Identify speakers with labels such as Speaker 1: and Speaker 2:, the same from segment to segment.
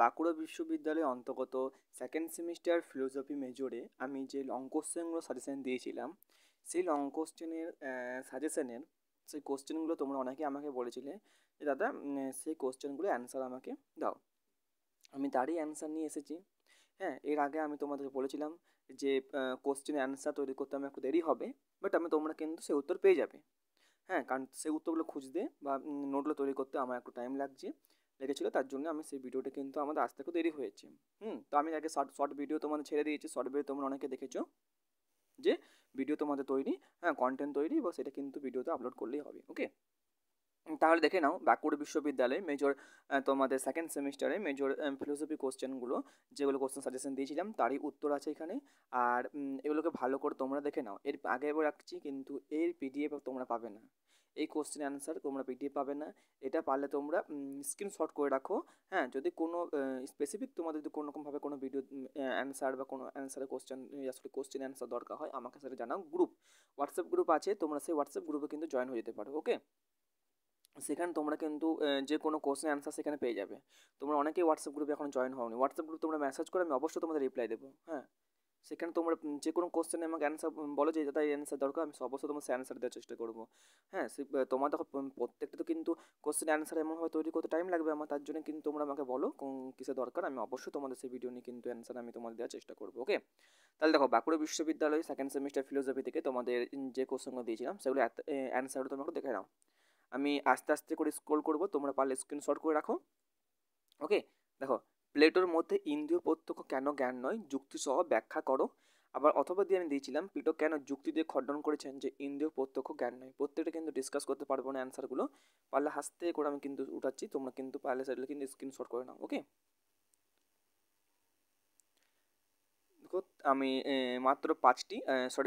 Speaker 1: বাঁকুড়া বিশ্ববিদ্যালয়ের অন্তর্গত second semester philosophy মেজরে আমি যে লং কোশ্চেনগুলো সাজেশন দিয়েছিলাম, সেই লং কোশ্চেনের সাজেশনের সেই কোশ্চেনগুলো তোমরা অনেকে আমাকে বলেছিলে যে দাদা সেই কোশ্চেনগুলো অ্যান্সার আমাকে দাও। আমি তারই অ্যান্সার নিয়ে এসেছি। হ্যাঁ, এর আগে আমি তোমাদেরকে বলেছিলাম যে কোশ্চেনের অ্যান্সার তৈরি করতে আমার একটু দেরি হবে, বাট তোমরা কিন্তু সেই উত্তর পেয়ে যাবে। হ্যাঁ, কারণ সেই উত্তরগুলো খুঁজতে বা নোটগুলো তৈরি করতে আমার একটু টাইম লেগেছিলো, তার জন্য আমি সেই ভিডিওটা কিন্তু আমাদের আসতে একটু দেরি হয়েছে। তো আমি আগে শর্ট শর্ট ভিডিও তোমাদের ছেড়ে দিয়েছি। শর্ট ভিডিও তোমরা অনেকে দেখেছো যে ভিডিও তোমাদের তৈরি, হ্যাঁ কন্টেন্ট তৈরি, বা সেটা কিন্তু ভিডিওতে আপলোড করলেই হবে। ওকে, তাহলে দেখে নাও বাঁকুড়া বিশ্ববিদ্যালয়ে মেজর তোমাদের সেকেন্ড সেমিস্টারে মেজর ফিলোসফি কোশ্চেনগুলো, যেগুলো কোশ্চেন সাজেশন দিয়েছিলাম তারই উত্তর আছে এখানে। আর এগুলোকে ভালো করে তোমরা দেখে নাও। এর আগে এবার রাখছি, কিন্তু এর পিডিএফ তোমরা পাবে না। এই কোশ্চেন অ্যান্সার তোমরা পিডিএফ পাবে না। এটা পারলে তোমরা স্ক্রিনশট করে রাখো। হ্যাঁ, যদি কোনো স্পেসিফিক তোমাদের যদি কোনো রকমভাবে কোনো ভিডিও অ্যান্সার বা কোনো অ্যান্সারের কোশ্চেন আসলে কোশ্চেন অ্যান্সার দরকার হয়, আমাকে সেটা জানাও। হোয়াটসঅ্যাপ গ্রুপ আছে, তোমরা সেই হোয়াটসঅ্যাপ গ্রুপে কিন্তু জয়েন হয়ে যেতে পারো। ওকে, সেখানে তোমরা কিন্তু যে কোনো কোশ্চেন অ্যান্সার সেখানে পেয়ে যাবে। তোমরা অনেকেই হোয়াটসঅ্যাপ গ্রুপে এখন জয়েন হওনি। হোয়াটসঅ্যাপ গ্রুপ তোমরা মেসেজ করে, আমি অবশ্যই তোমাদের রিপ্লাই দেবো। হ্যাঁ, সেখানে তোমরা যে কোনো কোশ্চেনে আমাকে অ্যান্সার বলো যে দাদা এই অ্যান্সার দরকার, আমি অবশ্যই তোমার সেই অ্যান্সার দেওয়ার চেষ্টা করবো। হ্যাঁ, তোমার দেখো প্রত্যেকটা তো কিন্তু কোশ্চেন অ্যান্সার এমনভাবে তৈরি করতে টাইম লাগবে আমার, তার জন্য কিন্তু তোমরা আমাকে বলো কিসের দরকার, আমি অবশ্যই তোমাদের সেই ভিডিও নিয়ে কিন্তু অ্যান্সার আমি তোমাদের দেওয়ার চেষ্টা করবো। ওকে, তাহলে দেখো বাঁকুড়া বিশ্ববিদ্যালয় সেকেন্ড সেমিস্টার ফিলোসফি থেকে তোমাদের যে কোশ্চেনগুলো দিয়েছিলাম সেগুলো অ্যান্সারগুলো তোমরা একটু দেখে নাও। আমি আস্তে আস্তে করে স্ক্রল করব, তোমরা পারলে স্ক্রিনশট করে রাখো। ওকে, দেখো, প্লেটোর মধ্যে ইন্দ্রিয় প্রত্যক্ষ কেন জ্ঞান নয়, যুক্তিসহ ব্যাখ্যা করো। আবার অথবা দিয়ে আমি দিয়েছিলাম প্লেটো কেন যুক্তি দিয়ে খণ্ডন করেছেন যে ইন্দ্রিয় প্রত্যক্ষ জ্ঞান নয়। প্রত্যেকটা কিন্তু ডিসকাস করতে পারবো না অ্যান্সারগুলো, পারলে হাসতে করে আমি কিন্তু উঠাচ্ছি, তোমরা কিন্তু পারলে সেগুলো কিন্তু স্ক্রিনশট করে নাও। ওকে, দেখো আমি মাত্র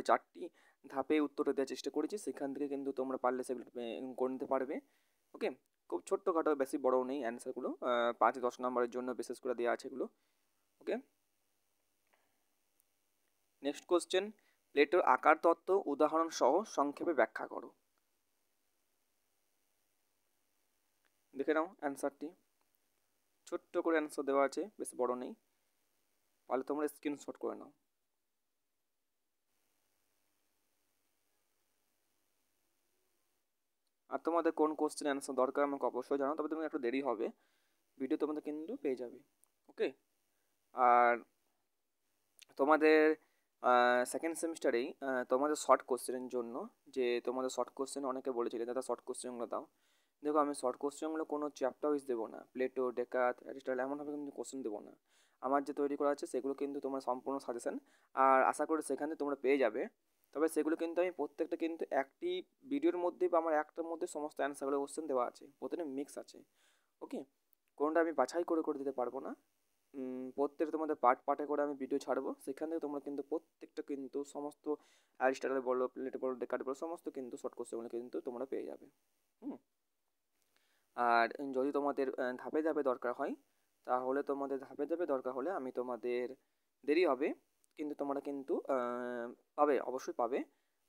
Speaker 1: চারটি ধাপে উত্তরটা দেওয়ার চেষ্টা করেছি, সেখান থেকে কিন্তু তোমরা পারলে সেগুলো করে নিতে পারবে। ওকে, খুব ছোট্টখাটো, বেশি বড়ও নেই অ্যান্সারগুলো, 5-10 নম্বরের জন্য বিশেষ করে দেওয়া আছে এগুলো। ওকে, নেক্সট কোশ্চেন, প্লেটোর আকার তত্ত্ব উদাহরণ সহ সংক্ষেপে ব্যাখ্যা করো। দেখে নাও অ্যান্সারটি, ছোট্ট করে অ্যান্সার দেওয়া আছে, বেশি বড় নেই, পারলে তোমরা স্ক্রিনশট করে নাও। আর তোমাদের কোন কোশ্চেন অ্যান্সার দরকার আমাকে অবশ্যই জানাও, তবে তুমি একটু দেরি হবে, ভিডিও তোমাদের কিন্তু পেয়ে যাবে। ওকে, আর তোমাদের সেকেন্ড সেমিস্টারেই তোমাদের শর্ট কোশ্চেনের জন্য, যে তোমাদের শর্ট কোশ্চেন অনেকে বলেছিলে দাদা শর্ট কোশ্চেনগুলো দাও। দেখো, আমি শর্ট কোশ্চেনগুলো কোনো চ্যাপ্টার ওয়াইজ দেবো না, প্লেটো ডেকার্ট অ্যারিস্টটল এমনভাবে কিন্তু কোশ্চেন দেবো না। আমার যে তৈরি করা আছে সেগুলো কিন্তু তোমার সম্পূর্ণ সাজেশন, আর আশা করি সেখানে তোমরা পেয়ে যাবে। তবে সেগুলো কিন্তু আমি প্রত্যেকটা কিন্তু একটি ভিডিওর মধ্যে বা আমার একটার মধ্যে সমস্ত অ্যান্সারগুলো কোশ্চেন দেওয়া আছে, প্রতিটা মিক্স আছে। ওকে, কোনটা আমি বাছাই করে করে দিতে পারবো না। প্রত্যেকটা তোমাদের পার্ট পার্টে করে আমি ভিডিও ছাড়বো, সেখান থেকে তোমরা কিন্তু প্রত্যেকটা কিন্তু সমস্ত অ্যারিস্টটল বলো, প্লেটো বলো, ডেকার্ট বলো, সমস্ত কিন্তু শর্ট কোশ্চেনগুলো কিন্তু তোমরা পেয়ে যাবে। হুম, আর যদি তোমাদের ধাপে ধাপে দরকার হয়, তাহলে তোমাদের ধাপে ধাপে দরকার হলে আমি তোমাদের দেরি হবে, কিন্তু তোমরা কিন্তু পাবে, অবশ্যই পাবে।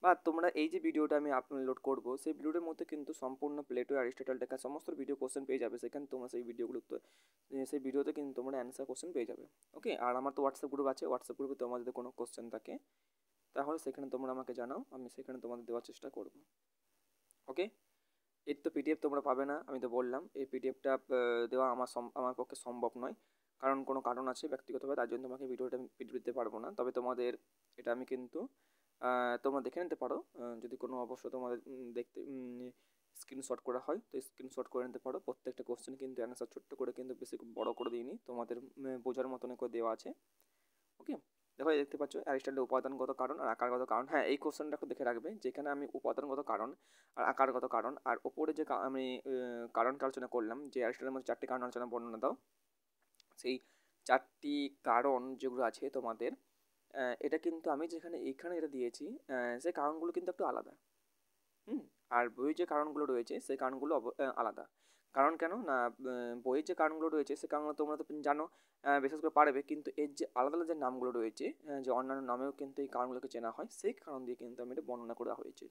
Speaker 1: বা তোমরা এই যে ভিডিওটা আমি আপলোড করবো, সেই ভিডিওটার মধ্যে কিন্তু সম্পূর্ণ প্লেটো অ্যারিস্টটল ডেকার্ট সমস্ত ভিডিও কোশ্চেন পেয়ে যাবে, সেখানে তোমরা সেই ভিডিওগুলো তো সেই ভিডিওতে কিন্তু তোমরা অ্যান্সার কোশ্চেন পেয়ে যাবে। ওকে, আর আমার তো হোয়াটসঅ্যাপ গ্রুপ আছে, হোয়াটসঅ্যাপ গ্রুপে তোমাদের যদি কোনো কোশ্চেন থাকে তাহলে সেখানে তোমরা আমাকে জানাও, আমি সেখানে তোমাদের দেওয়ার চেষ্টা করব। ওকে, এর তো পিডিএফ তোমরা পাবে না, আমি তো বললাম এই পিডিএফটা দেওয়া আমার পক্ষে সম্ভব নয়, কারণ কোনো কারণ আছে ব্যক্তিগতভাবে, তার জন্য তোমাকে ভিডিওটা আমি পিডিএফ দিতে পারবো না। তবে তোমাদের এটা আমি কিন্তু তোমরা দেখে নিতে পারো, যদি কোনো অবশ্য তোমাদের দেখতে স্ক্রিনশট করা হয় তো স্ক্রিনশট করে নিতে পারো। প্রত্যেকটা কোশ্চেন কিন্তু অ্যান্সার ছোট্ট করে, কিন্তু বেশি বড় করে দিইনি, তোমাদের বোঝার মতন করে দেওয়া আছে। ওকে, দেখো দেখতে পাচ্ছ অ্যারিস্টটলের উপাদানগত কারণ আর আকারগত কারণ। হ্যাঁ, এই কোশ্চেনটা একটু দেখে রাখবে, যেখানে আমি উপাদানগত কারণ আর আকারগত কারণ আর ওপরে যে আমি কারণটা আলোচনা করলাম, যে অ্যারিস্টটলের মধ্যে 4টি কারণ আলোচনা বর্ণনা দাও, সেই 4টি কারণ যেগুলো আছে তোমাদের, এটা কিন্তু আমি যেখানে এইখানে এটা দিয়েছি, সেই কারণগুলো কিন্তু একটু আলাদা। হুম, আর বইয়ের যে কারণগুলো রয়েছে সেই কারণগুলো আলাদা। কারণ কেন না, বইয়ের যে কারণগুলো রয়েছে সে কারণগুলো তোমরা তো জানো, বিশেষ করে পারবে, কিন্তু এর যে আলাদা আলাদা যে নামগুলো রয়েছে, যে অন্যান্য নামেও কিন্তু এই কারণগুলোকে চেনা হয়, সেই কারণ দিয়ে কিন্তু আমি এটা বর্ণনা করা হয়েছে।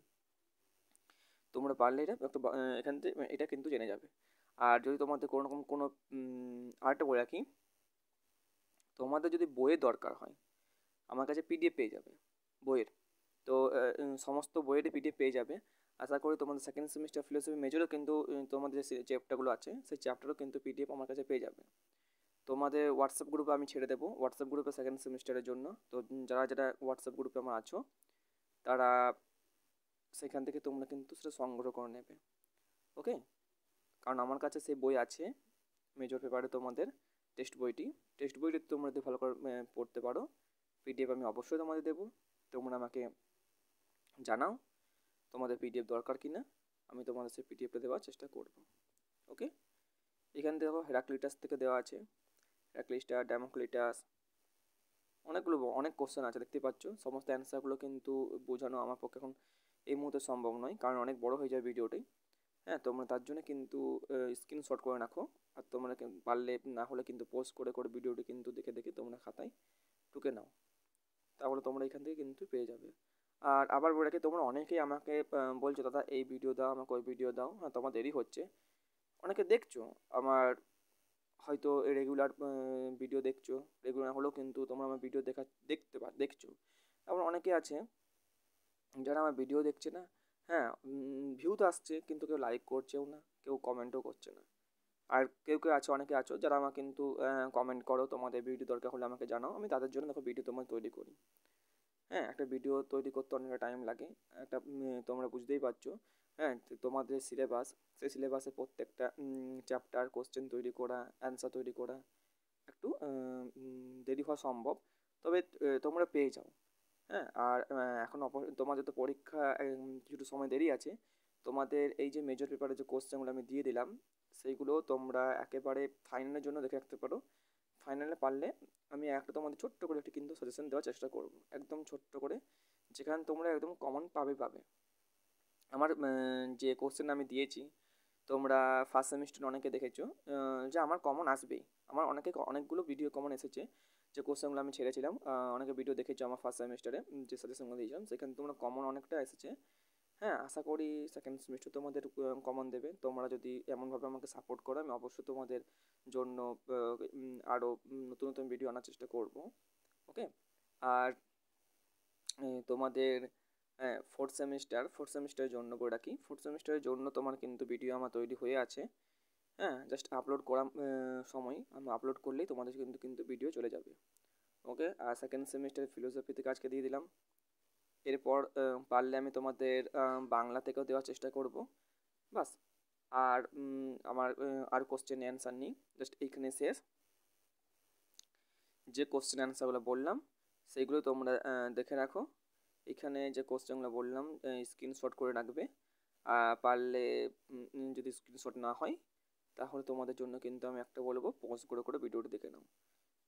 Speaker 1: তোমরা পারলে এটা একটু এখান থেকে এটা কিন্তু জেনে যাবে। আর যদি তোমাদের কোনো রকম কোনো আরেকটা বলে রাখি, তোমাদের যদি বইয়ের দরকার হয় আমার কাছে পিডিএফ পেয়ে যাবে বইয়ের। তো সমস্ত বইয়েরই পিডিএফ পেয়ে যাবে। আশা করি তোমাদের সেকেন্ড সেমিস্টার ফিলোসফি মেজরও কিন্তু তোমাদের যে চ্যাপ্টারগুলো আছে সেই চ্যাপ্টারও কিন্তু পিডিএফ আমার কাছে পেয়ে যাবে। তোমাদের হোয়াটসঅ্যাপ গ্রুপে আমি ছেড়ে দেবো, হোয়াটসঅ্যাপ গ্রুপে সেকেন্ড সেমিস্টারের জন্য। তো যারা যারা হোয়াটসঅ্যাপ গ্রুপে আমার আছো তারা সেখান থেকে তোমরা কিন্তু সেটা সংগ্রহ করে নেবে। ওকে, কারণ আমার কাছে সেই বই আছে মেজর পেপারে তোমাদের টেক্সট বইটি তোমরা যদি ভালো করে পড়তে পারো পিডিএফ আমি অবশ্যই তোমাদের দেবো। তোমরা আমাকে জানাও তোমাদের পিডিএফ দরকার কি না, আমি তোমাদের সেই পিডিএফটা দেওয়ার চেষ্টা করব। ওকে, এখানে দেখো হেরাক্লিটাস থেকে দেওয়া আছে, হেরাক্লিটাস, ডেমোক্লিটাস, অনেক কোশ্চেন আছে দেখতে পাচ্ছ। সমস্ত অ্যান্সারগুলো কিন্তু বোঝানো আমার পক্ষে এখন এই মুহূর্তে সম্ভব নয়, কারণ অনেক বড় হয়ে যায় ভিডিওটি। হ্যাঁ, তোমরা তার জন্য কিন্তু স্ক্রিনশট করে রাখো, আর তোমরা পারলে না হলে কিন্তু পোস্ট করে করে ভিডিওটি কিন্তু দেখে দেখে তোমরা খাতায় টুকে নাও, তাহলে তোমরা এখান থেকে কিন্তু পেয়ে যাবে। আর আবার বলে রাখি, তোমরা অনেকেই আমাকে বলছো দাদা এই ভিডিও দাও, আমাকে ওই ভিডিও দাও। হ্যাঁ, তোমার দেরি হচ্ছে, অনেকে দেখছো আমার হয়তো রেগুলার ভিডিও দেখছো, রেগুলার হলেও কিন্তু তোমরা আমার ভিডিও দেখছো। আবার অনেকে আছে যারা আমার ভিডিও দেখছে না, হ্যাঁ ভিউ তো আসছে কিন্তু কেউ লাইক করছেও না, কেউ কমেন্টও করছে না। আর কেউ কেউ আছে, অনেকে আছো যারা আমার কিন্তু কমেন্ট করো, তোমাদের ভিডিও দরকার হলে আমাকে জানাও, আমি তাদের জন্য দেখো ভিডিও তোমার তৈরি করি। হ্যাঁ, একটা ভিডিও তৈরি করতে অনেকটা টাইম লাগে, একটা তোমরা বুঝতেই পারছো। হ্যাঁ, তোমাদের সিলেবাস, সেই সিলেবাসে প্রত্যেকটা চ্যাপ্টার কোশ্চেন তৈরি করা, অ্যান্সার তৈরি করা একটু দেরি হওয়া সম্ভব, তবে তোমরা পেয়ে যাও। হ্যাঁ, আর এখন তোমাদের তো পরীক্ষা কিছু সময় দেরি আছে। তোমাদের এই যে মেজর পেপারে যে কোশ্চেনগুলো আমি দিয়ে দিলাম সেইগুলো তোমরা একেবারে ফাইনালের জন্য দেখে রাখতে পারো। ফাইনালে পারলে আমি একটা তোমাদের ছোট্ট করে একটি কিন্তু সাজেশন দেওয়ার চেষ্টা করব, একদম ছোট্ট করে, যেখানে তোমরা একদম কমন পাবে। আমার যে কোশ্চেন আমি দিয়েছি তোমরা ফার্স্ট সেমিস্টার অনেকে দেখেছো যে আমার কমন আসবেই। আমার অনেকগুলো ভিডিও কমন এসেছে, যে কোশ্চেনগুলো আমি ছেড়েছিলাম অনেকে ভিডিও দেখেছো আমার ফার্স্ট সেমিস্টারে যে সাজেশনগুলো দিয়েছিলাম, সেখানে তোমরা কমন অনেকটা এসেছে। হ্যাঁ, আশা করি সেকেন্ড সেমিস্টার তোমাদের কমন দেবে। তোমরা যদি এমনভাবে আমাকে সাপোর্ট করো আমি অবশ্যই তোমাদের জন্য আরও নতুন নতুন ভিডিও আনার চেষ্টা করব। ওকে, আর তোমাদের ফোর্থ সেমিস্টারের জন্য বলে রাখি, ফোর্থ সেমিস্টারের জন্য তোমার কিন্তু ভিডিও আমার তৈরি হয়ে আছে। হ্যাঁ, জাস্ট আপলোড করার সময় আমি আপলোড করলেই তোমাদের কিন্তু ভিডিও চলে যাবে। ওকে, আর সেকেন্ড সেমিস্টারের ফিলোসফি থেকে আজকে দিয়ে দিলাম। এরপর পারলে আমি তোমাদের বাংলা থেকেও দেওয়ার চেষ্টা করব। বাস, আর আমার আর কোশ্চেন অ্যান্সার নেই, জাস্ট এইখানে শেষ। যে কোশ্চেন অ্যান্সারগুলো বললাম সেইগুলো তোমরা দেখে রাখো। এখানে যে কোশ্চেনগুলো বললাম স্ক্রিনশট করে রাখবে। পারলে যদি স্ক্রিনশট না হয় তাহলে তোমাদের জন্য কিন্তু আমি একটা বলবো পজ করে করে ভিডিওটি দেখে নাও।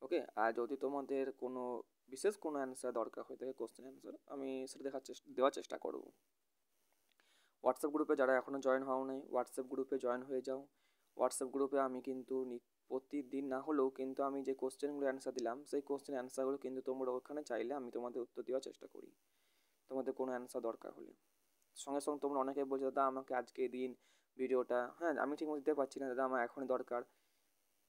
Speaker 1: ওকে, আর যদি তোমাদের কোনো বিশেষ কোনো অ্যান্সার দরকার হয়ে থাকে কোশ্চেন অ্যান্সার, আমি সেটা দেওয়ার চেষ্টা করব। হোয়াটসঅ্যাপ গ্রুপে যারা এখনও জয়েন হও নাই হোয়াটসঅ্যাপ গ্রুপে জয়েন হয়ে যাও। হোয়াটসঅ্যাপ গ্রুপে আমি কিন্তু প্রতিদিন না হলেও কিন্তু আমি যে কোশ্চেনগুলো অ্যান্সার দিলাম সেই কোশ্চেন অ্যান্সারগুলো কিন্তু তোমরা ওখানে চাইলে আমি তোমাদের উত্তর দেওয়ার চেষ্টা করি, তোমাদের কোনো অ্যান্সার দরকার হলে। সঙ্গে সঙ্গে তোমরা অনেকেই বলছো দাদা আমাকে আজকে দিন ভিডিওটা, হ্যাঁ আমি ঠিকমতো দিতে পারছি না দাদা, আমার এখনই দরকার।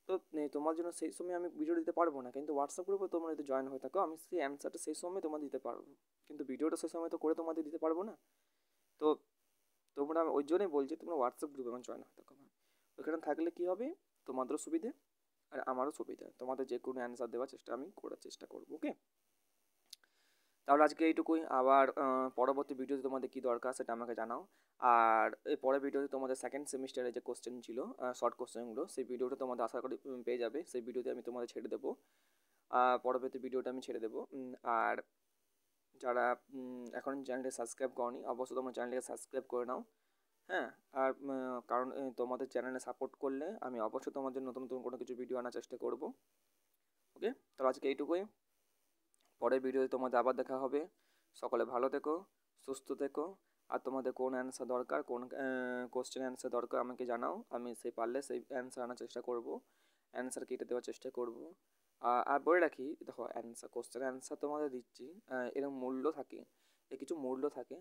Speaker 1: তো তোমার জন্য সেই সময় আমি ভিডিও দিতে পারবো না, কিন্তু হোয়াটসঅ্যাপ গ্রুপে তোমরা যদি জয়েন হয়ে থাকো আমি সেই অ্যান্সারটা সেই সময় তোমাদের দিতে পারবো, কিন্তু ভিডিওটা সেই সময় তো করে তোমাদের দিতে পারবো না। তো তোমরা ওই জন্যই বলছি তোমরা হোয়াটসঅ্যাপ গ্রুপে আমার জয়েন হয়ে থাকো। ওইখানে থাকলে কী হবে, তোমাদেরও সুবিধে আর আমারও সুবিধা, তোমাদের যে কোনো অ্যান্সার দেওয়ার আমি করার চেষ্টা করবো। ওকে, তাহলে আজকে এইটুকুই। আবার পরবর্তী ভিডিওতে তোমাদের কী দরকার সেটা আমাকে জানাও। আর এই পরের ভিডিওতে তোমাদের সেকেন্ড সেমিস্টারে যে কোশ্চেন ছিল শর্ট কোশ্চেনগুলো সেই ভিডিওটা তোমাদের আশা করি পেয়ে যাবে, সেই ভিডিওতে আমি তোমাদের ছেড়ে দেবো। পরবর্তী ভিডিওটা আমি ছেড়ে দেবো। আর যারা এখন চ্যানেলটি সাবস্ক্রাইব করনি অবশ্যই তোমরা চ্যানেলটিকে সাবস্ক্রাইব করে নাও। হ্যাঁ, আর কারণ তোমাদের চ্যানেলে সাপোর্ট করলে আমি অবশ্যই তোমাদের নতুন নতুন কোনো কিছু ভিডিও আনার চেষ্টা করব। ওকে, তাহলে আজকে এইটুকুই, পরের ভিডিওতে তোমাদের আবার দেখা হবে। সকলে ভালো থেকো, সুস্থ থেকো, আর তোমাদের কোন অ্যান্সার দরকার, কোন কোশ্চেন অ্যান্সার দরকার আমাকে জানাও, আমি পারলে সেই অ্যান্সার আনার চেষ্টা করব, অ্যান্সার কেটে দেওয়ার চেষ্টা করব। আর বলে রাখি দেখো, কোশ্চেন অ্যান্সার তোমাদের দিচ্ছি, এরকম মূল্য থাকে, কিছু মূল্য থাকে।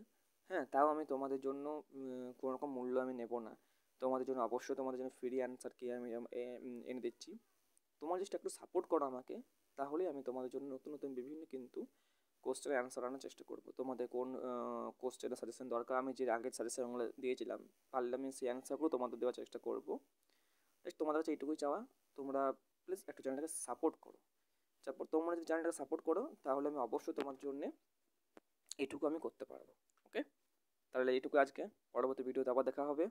Speaker 1: হ্যাঁ, তাও আমি তোমাদের জন্য কোনো রকম মূল্য আমি নেব না, তোমাদের জন্য অবশ্যই তোমাদের জন্য ফ্রি অ্যান্সার কি আমি এনে দিচ্ছি। তোমার জাস্ট একটু সাপোর্ট করো আমাকে, তাহলেই আমি তোমাদের জন্য নতুন নতুন বিভিন্ন কিন্তু কোশ্চেনের অ্যান্সার আনার চেষ্টা করবো। তোমাদের কোন কোশ্চেনের সাজেশন দরকার, আমি যে আগের সাজেশনগুলো দিয়েছিলাম পারলে আমি সেই অ্যান্সারগুলো তোমাদের দেওয়ার চেষ্টা করবো। জাস্ট তোমাদের কাছে এইটুকুই চাওয়া, তোমরা প্লিজ একটু চ্যানেলটাকে সাপোর্ট করো। তারপর তোমরা যদি চ্যানেলটাকে সাপোর্ট করো তাহলে আমি অবশ্যই তোমার জন্য এইটুকু আমি করতে পারবো। ওকে, তাহলে এইটুকু আজকে, পরবর্তী ভিডিওতে আবার দেখা হবে।